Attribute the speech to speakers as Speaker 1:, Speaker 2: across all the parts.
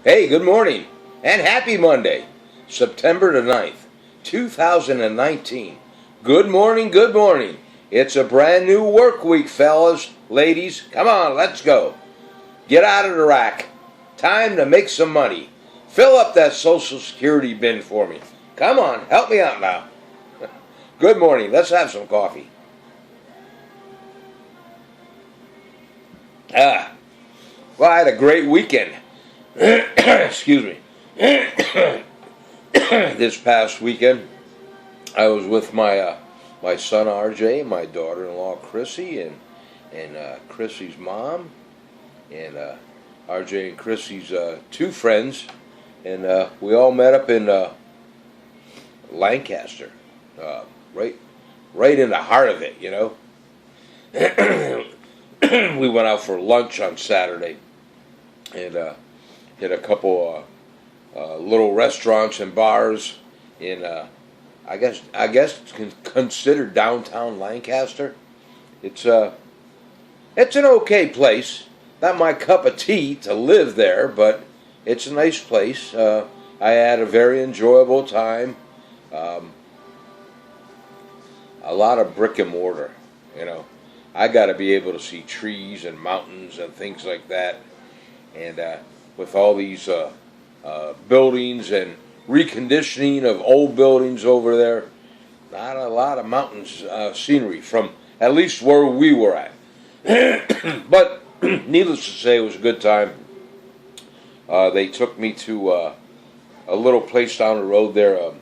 Speaker 1: Hey, good morning and happy Monday, September the 9th, 2019. Good morning, good morning. It's a brand new work week, fellas, ladies. Come on, let's go. Get out of the rack. Time to make some money. Fill up that Social Security bin for me. Come on, help me out now. Good morning. Let's have some coffee. Well, I had a great weekend. Excuse me. This past weekend, I was with my son RJ, my daughter-in-law Chrissy, and Chrissy's mom, and RJ and Chrissy's two friends, and we all met up in Lancaster, right in the heart of it, you know. We went out for lunch on Saturday, and hit a couple little restaurants and bars in I guess it's considered downtown Lancaster. It's an okay place. Not my cup of tea to live there, but it's a nice place. I had a very enjoyable time. A lot of brick and mortar, you know. I got to be able to see trees and mountains and things like that. And with all these buildings and reconditioning of old buildings over there, not a lot of mountains scenery from at least where we were at. But needless to say, it was a good time. They took me to a little place down the road there.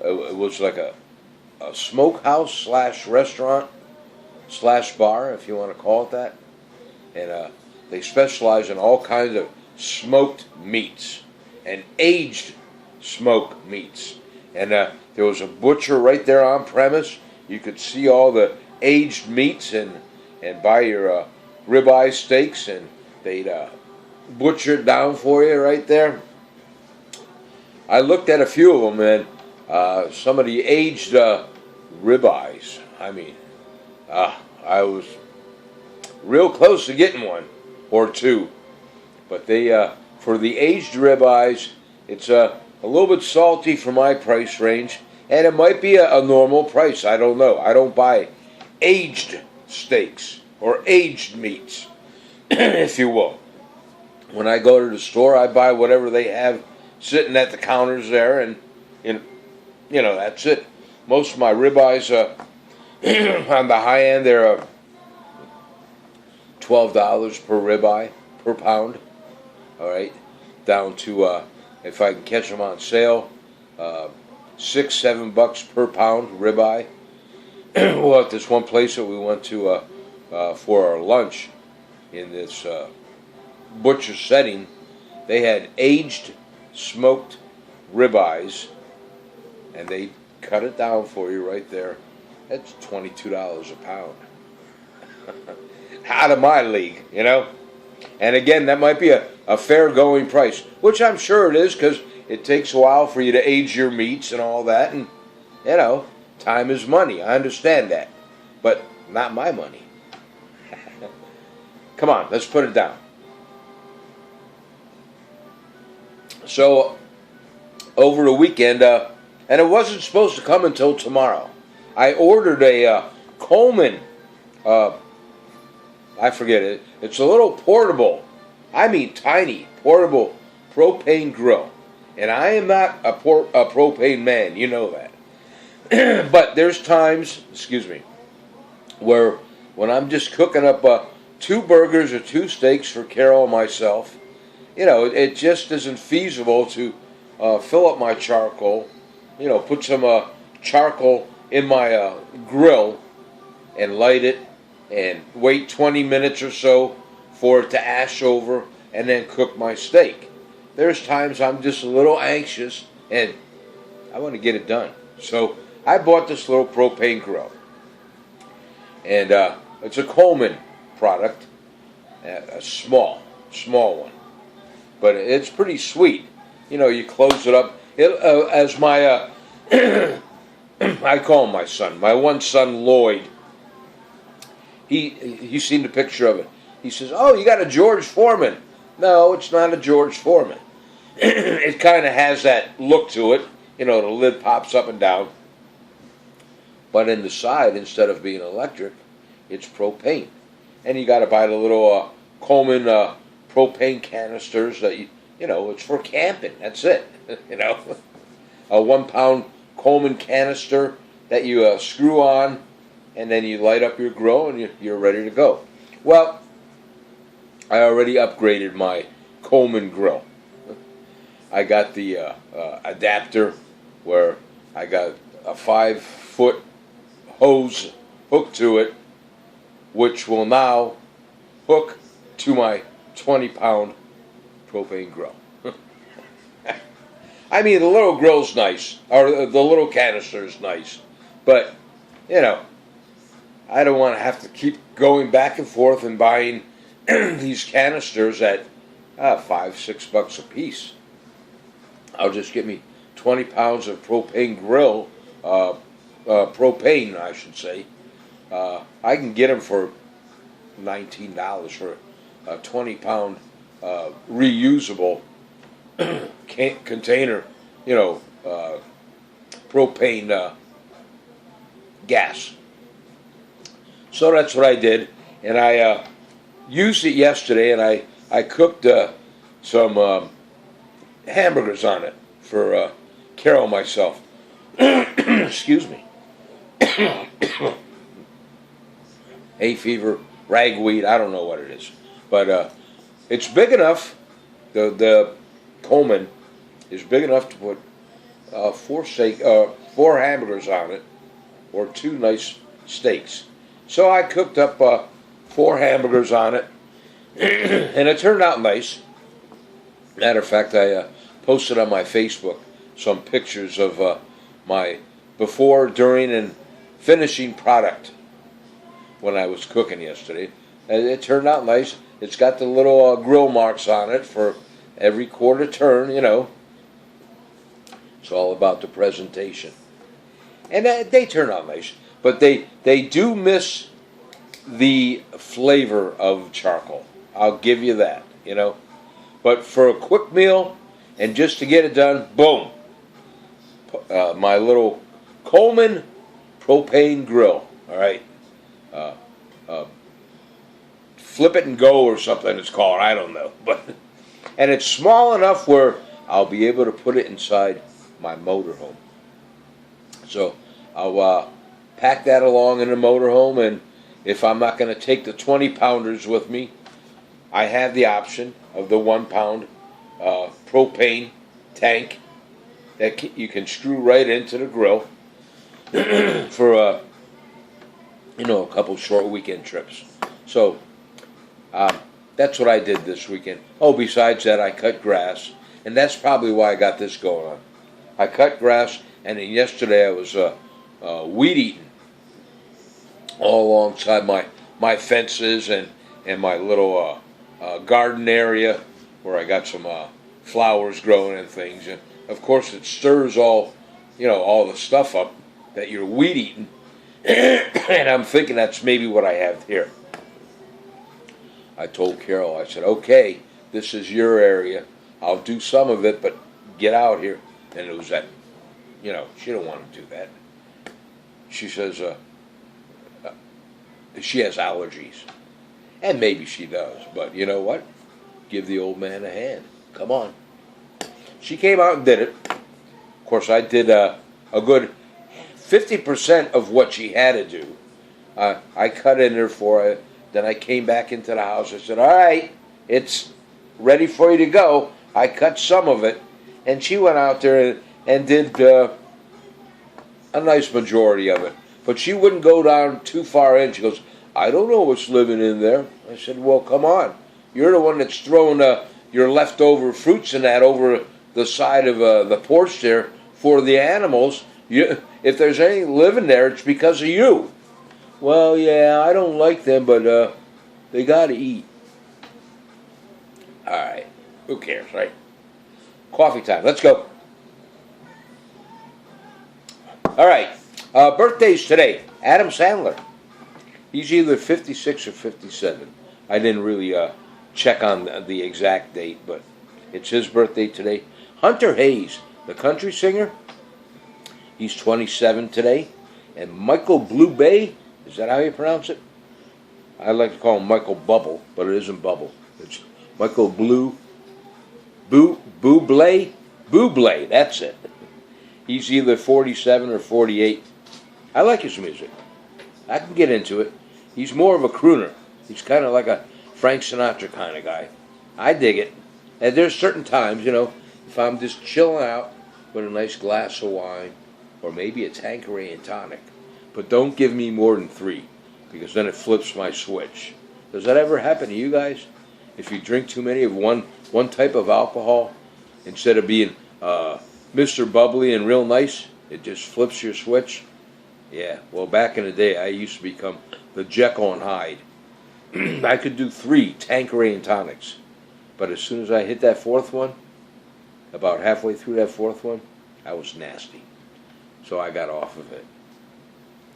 Speaker 1: It was like a smokehouse slash restaurant slash bar, if you want to call it that. And they specialize in all kinds of smoked meats and aged smoked meats. And there was a butcher right there on premise. You could see all the aged meats and buy your ribeye steaks, and they'd butcher it down for you right there. I looked at a few of them, and some of the aged ribeyes. I mean, I was real close to getting one or two, but they for the aged ribeyes, it's a little bit salty for my price range, and it might be a normal price. I don't know. I don't buy aged steaks or aged meats, if you will. When I go to the store, I buy whatever they have sitting at the counters there, and you know, that's it. Most of my ribeyes on the high end, they're $12 per ribeye per pound. All right, down to if I can catch them on sale, $6-7 per pound ribeye. Well, at this one place that we went to for our lunch in this butcher setting, they had aged smoked ribeyes, and they cut it down for you right there. That's $22 a pound. Out of my league, you know. And again, that might be a fair going price, which I'm sure it is, because it takes a while for you to age your meats and all that, and you know, time is money. I understand that, but not my money. Come on, let's put it down. So over the weekend, and it wasn't supposed to come until tomorrow, I ordered a Coleman, I forget it. It's a little portable, I mean tiny, portable propane grill. And I am not a propane man, you know that. But there's times, where when I'm just cooking up 2 burgers or 2 steaks for Carol and myself, you know, it just isn't feasible to fill up my charcoal, you know, put some charcoal in my grill and light it and wait 20 minutes or so for it to ash over and then cook my steak. There's times I'm just a little anxious and I want to get it done. So I bought this little propane grill. And it's a Coleman product, a small one. But it's pretty sweet. You know, you close it up. As my, I call him my son, my one son Lloyd, he's seen the picture of it. He says, "Oh, you got a George Foreman No, it's not a George Foreman. It kind of has that look to it. You know, the lid pops up and down. But in the side, instead of being electric, it's propane. And you got to buy the little Coleman propane canisters that you know, it's for camping. That's it. You know, a 1 pound Coleman canister that you screw on, and then you light up your grill and you're ready to go. Well, I already upgraded my Coleman grill. I got the adapter where I got a 5-foot hose hooked to it, which will now hook to my 20-pound propane grill. I mean, the little grill's nice, or the little canister's nice, but, you know, I don't want to have to keep going back and forth and buying these canisters at $5-6 a piece. I'll just get me 20 pounds of propane grill, propane, I should say. I can get them for $19 for a 20-pound reusable container, you know, propane gas. So that's what I did, and I used it yesterday, and I cooked some hamburgers on it for Carol and myself. Excuse me. Hay fever, ragweed, I don't know what it is. But it's big enough, the Coleman is big enough to put 4 hamburgers on it, or 2 nice steaks. So I cooked up 4 hamburgers on it, and it turned out nice. Matter of fact, I posted on my Facebook some pictures of my before, during, and finishing product when I was cooking yesterday. And it turned out nice. It's got the little grill marks on it for every quarter turn, you know. It's all about the presentation. And they turn out nice. But they do miss the flavor of charcoal. I'll give you that, you know. But for a quick meal, and just to get it done, boom. My little Coleman propane grill, all right. Flip it and go or something it's called, I don't know. And it's small enough where I'll be able to put it inside my motorhome. So I'll pack that along in the motorhome, and if I'm not going to take the 20-pounders with me, I have the option of the 1 pound propane tank that you can screw right into the grill for you know, a couple short weekend trips. So that's what I did this weekend. Oh, besides that, I cut grass, and that's probably why I got this going on. I cut grass, and then yesterday I was weed eating all alongside my fences and my little garden area where I got some flowers growing and things. And of course, it stirs all the stuff up that you're weed eating. And I'm thinking that's maybe what I have here. I told Carol, I said, okay, this is your area. I'll do some of it, but get out here. And it was that, you know, she don't want to do that. She says she has allergies. And maybe she does, but you know what? Give the old man a hand. Come on. She came out and did it. Of course, I did a good 50% of what she had to do. I cut in there for her. Then I came back into the house. I said, all right, it's ready for you to go. I cut some of it. And she went out there and did a nice majority of it. But she wouldn't go down too far in. She goes, I don't know what's living in there. I said, well, come on. You're the one that's throwing your leftover fruits and that over the side of the porch there for the animals. If there's any living there, it's because of you. Well, yeah, I don't like them, but they got to eat. All right. Who cares, right? Coffee time. Let's go. All right. Birthdays today. Adam Sandler. He's either 56 or 57. I didn't really check on the exact date, but it's his birthday today. Hunter Hayes, the country singer, he's 27 today. And Michael Bublé, is that how you pronounce it? I like to call him Michael Bubble, but it isn't Bubble. It's Michael Bublé, that's it. He's either 47 or 48. I like his music. I can get into it. He's more of a crooner. He's kind of like a Frank Sinatra kind of guy. I dig it. And there's certain times, if I'm just chilling out with a nice glass of wine, or maybe a Tanqueray and tonic, but don't give me more than 3, because then it flips my switch. Does that ever happen to you guys? If you drink too many of one type of alcohol, instead of being Mr. Bubbly and real nice, it just flips your switch? Yeah, well, back in the day, I used to become the Jekyll and Hyde. I could do 3 Tanqueray and tonics, but as soon as I hit that 4th one, about halfway through that 4th one, I was nasty. So I got off of it.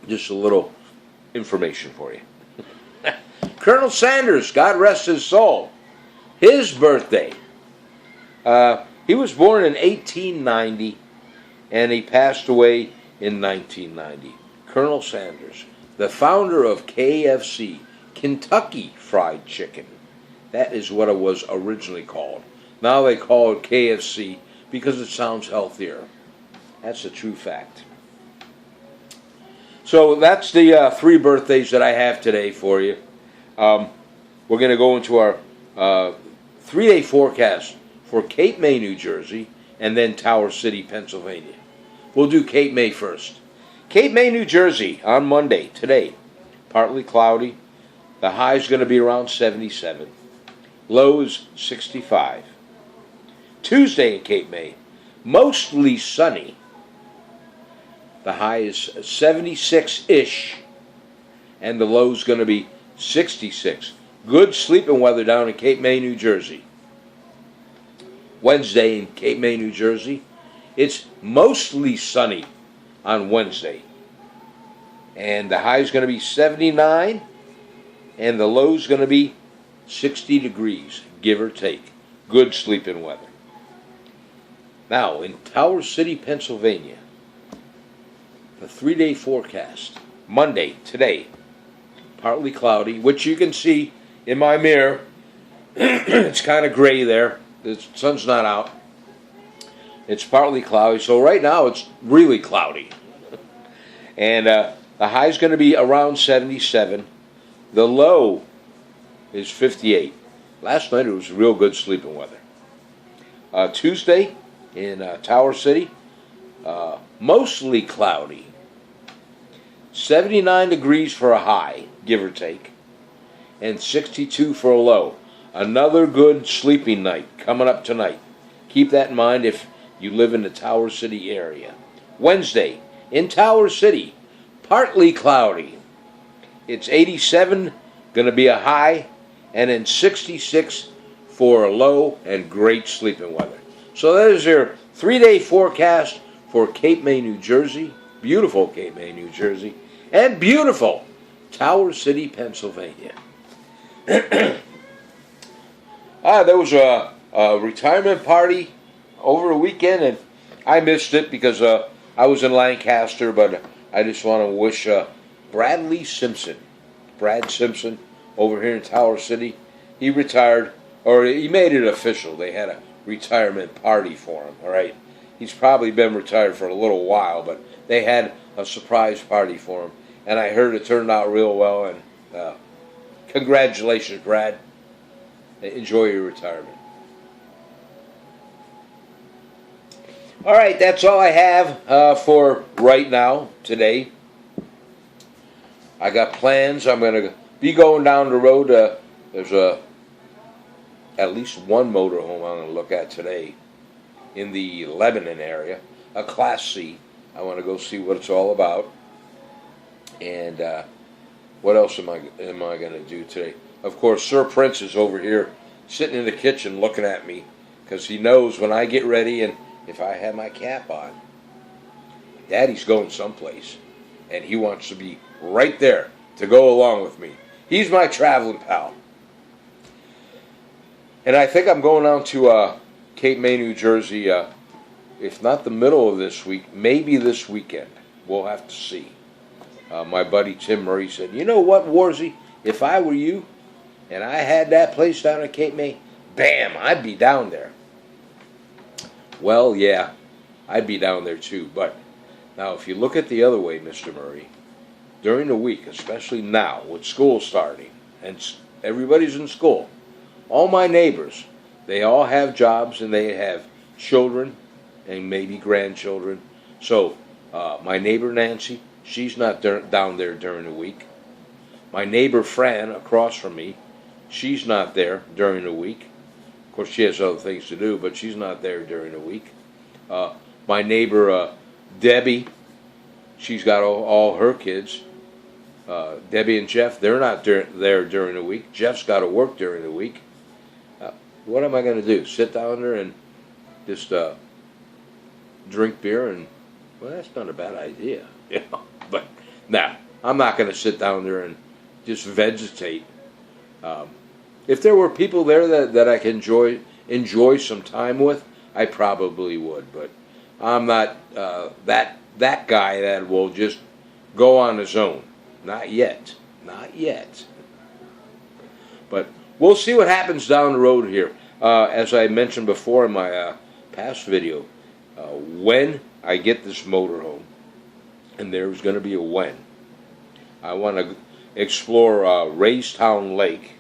Speaker 1: Just a little information for you. Colonel Sanders, God rest his soul, his birthday. He was born in 1890, and he passed away in 1990. Colonel Sanders, the founder of KFC, Kentucky Fried Chicken. That is what it was originally called. Now they call it KFC because it sounds healthier. That's a true fact. So that's the 3 birthdays that I have today for you. We're going to go into our 3-day forecast for Cape May, New Jersey, and then Tower City, Pennsylvania. We'll do Cape May first. Cape May, New Jersey, on Monday, today, partly cloudy. The high is going to be around 77. Low is 65. Tuesday in Cape May, mostly sunny. The high is 76-ish, and the low is going to be 66. Good sleeping weather down in Cape May, New Jersey. Wednesday in Cape May, New Jersey, it's mostly sunny on Wednesday. And the high is going to be 79, and the low is going to be 60 degrees, give or take. Good sleeping weather. Now, in Tower City, Pennsylvania, the 3-day forecast. Monday, today, partly cloudy, which you can see in my mirror. It's kind of gray there. The sun's not out. It's partly cloudy, so right now it's really cloudy. And the high is going to be around 77. The low is 58. Last night it was real good sleeping weather. Tuesday in Tower City, mostly cloudy. 79 degrees for a high, give or take, and 62 for a low. Another good sleeping night coming up tonight. Keep that in mind if you live in the Tower City area. Wednesday in Tower City, partly cloudy. It's 87, going to be a high, and then 66 for a low, and great sleeping weather. So that is your 3-day forecast for Cape May, New Jersey. Beautiful Cape May, New Jersey. And beautiful Tower City, Pennsylvania. There was a retirement party over the weekend, and I missed it because I was in Lancaster, but I just want to wish Brad Simpson, over here in Tower City. He retired, or he made it official. They had a retirement party for him, all right? He's probably been retired for a little while, but they had a surprise party for him, and I heard it turned out real well, and congratulations, Brad. Enjoy your retirement. All right, that's all I have for right now, today. I got plans. I'm going to be going down the road. There's at least one motorhome I'm going to look at today in the Lebanon area, a Class C. I want to go see what it's all about. And what else am I going to do today? Of course, Sir Prince is over here sitting in the kitchen looking at me because he knows when I get ready and if I have my cap on, Daddy's going someplace, and he wants to be right there to go along with me. He's my traveling pal. And I think I'm going down to Cape May, New Jersey, if not the middle of this week, maybe this weekend. We'll have to see. My buddy Tim Murray said, you know what, Warzy, if I were you and I had that place down at Cape May, bam, I'd be down there. Well, yeah, I'd be down there too. But now if you look at the other way, Mr. Murray, during the week, especially now with school starting and everybody's in school, all my neighbors, they all have jobs and they have children and maybe grandchildren. So my neighbor Nancy, she's not down there during the week. My neighbor Fran across from me, she's not there during the week. Of course, she has other things to do, but she's not there during the week. My neighbor Debbie, she's got all her kids. Debbie and Jeff, they're not there during the week. Jeff's got to work during the week. What am I going to do? Sit down there and just drink beer? And well, that's not a bad idea, you know. But now I'm not going to sit down there and just vegetate. If there were people there that I can enjoy some time with, I probably would. But I'm not that guy that will just go on his own. Not yet. Not yet. But we'll see what happens down the road here. As I mentioned before in my past video, when I get this motorhome, and there's going to be a when, I want to explore Raystown Lake.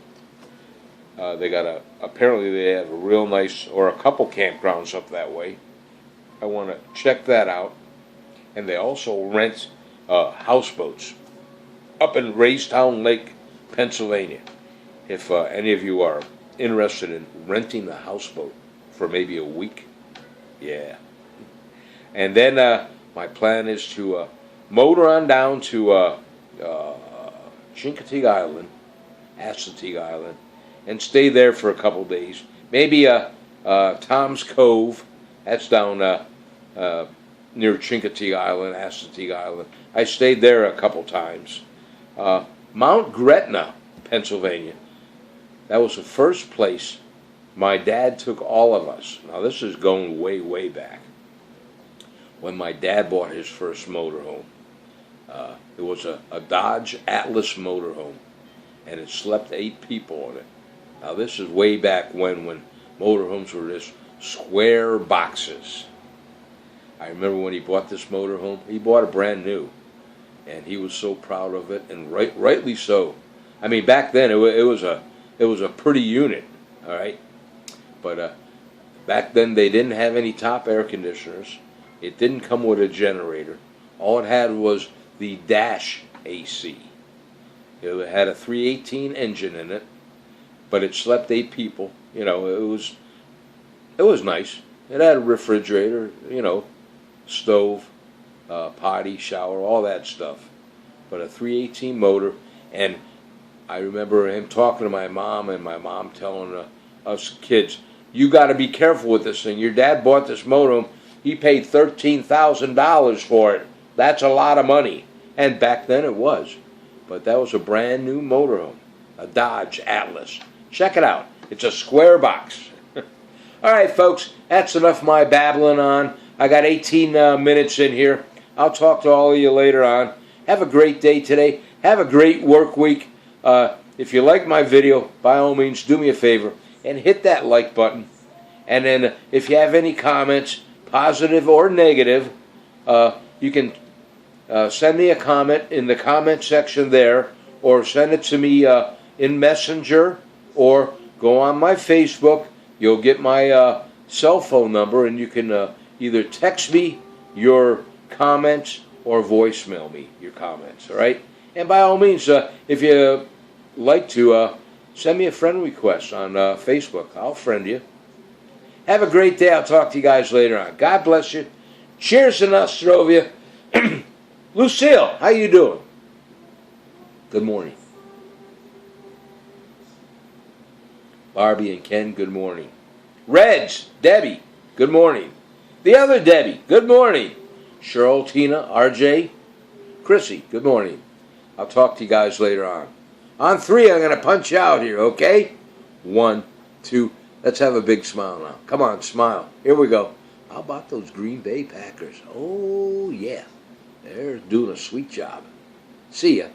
Speaker 1: Apparently they have a real nice, or a couple campgrounds up that way. I want to check that out. And they also rent houseboats up in Raystown Lake, Pennsylvania. If any of you are interested in renting a houseboat for maybe a week, yeah. And then my plan is to motor on down to Chincoteague Island, Assateague Island, and stay there for a couple days. Maybe Tom's Cove, that's down near Chincoteague Island, Assateague Island. I stayed there a couple times. Mount Gretna, Pennsylvania. That was the first place my dad took all of us. Now this is going way, way back. When my dad bought his first motorhome. It was a Dodge Atlas motorhome. And it slept 8 people in it. Now this is way back when motorhomes were just square boxes. I remember when he bought this motorhome, he bought it brand new. And he was so proud of it, and rightly so. I mean, back then it was a pretty unit, all right. But back then they didn't have any top air conditioners. It didn't come with a generator. All it had was the dash AC. It had a 318 engine in it, but it slept 8 people. You know, it was nice. It had a refrigerator, you know, stove, potty, shower, all that stuff. But a 318 motor, and I remember him talking to my mom, and my mom telling us kids, you got to be careful with this thing. Your dad bought this motorhome. He paid $13,000 for it. That's a lot of money. And back then it was. But that was a brand new motorhome, a Dodge Atlas. Check it out. It's a square box. All right, folks, that's enough of my babbling on. I got 18 minutes in here. I'll talk to all of you later on. Have a great day today. Have a great work week. If you like my video, by all means, do me a favor and hit that like button. And then if you have any comments, positive or negative, you can send me a comment in the comment section there, or send it to me in Messenger, or go on my Facebook. You'll get my cell phone number, and you can either text me your comments or voicemail me your comments, all right? And by all means, if you like to, send me a friend request on Facebook. I'll friend you. Have a great day. I'll talk to you guys later on. God bless you. Cheers to Nostrovia. Lucille, how you doing? Good morning. Barbie and Ken, good morning. Reds, Debbie, good morning. The other Debbie, good morning. Cheryl, Tina, RJ, Chrissy, good morning. I'll talk to you guys later on. On 3, I'm going to punch you out here, okay? 1, 2, Let's have a big smile now. Come on, smile. Here we go. How about those Green Bay Packers? Oh, yeah. They're doing a sweet job. See ya.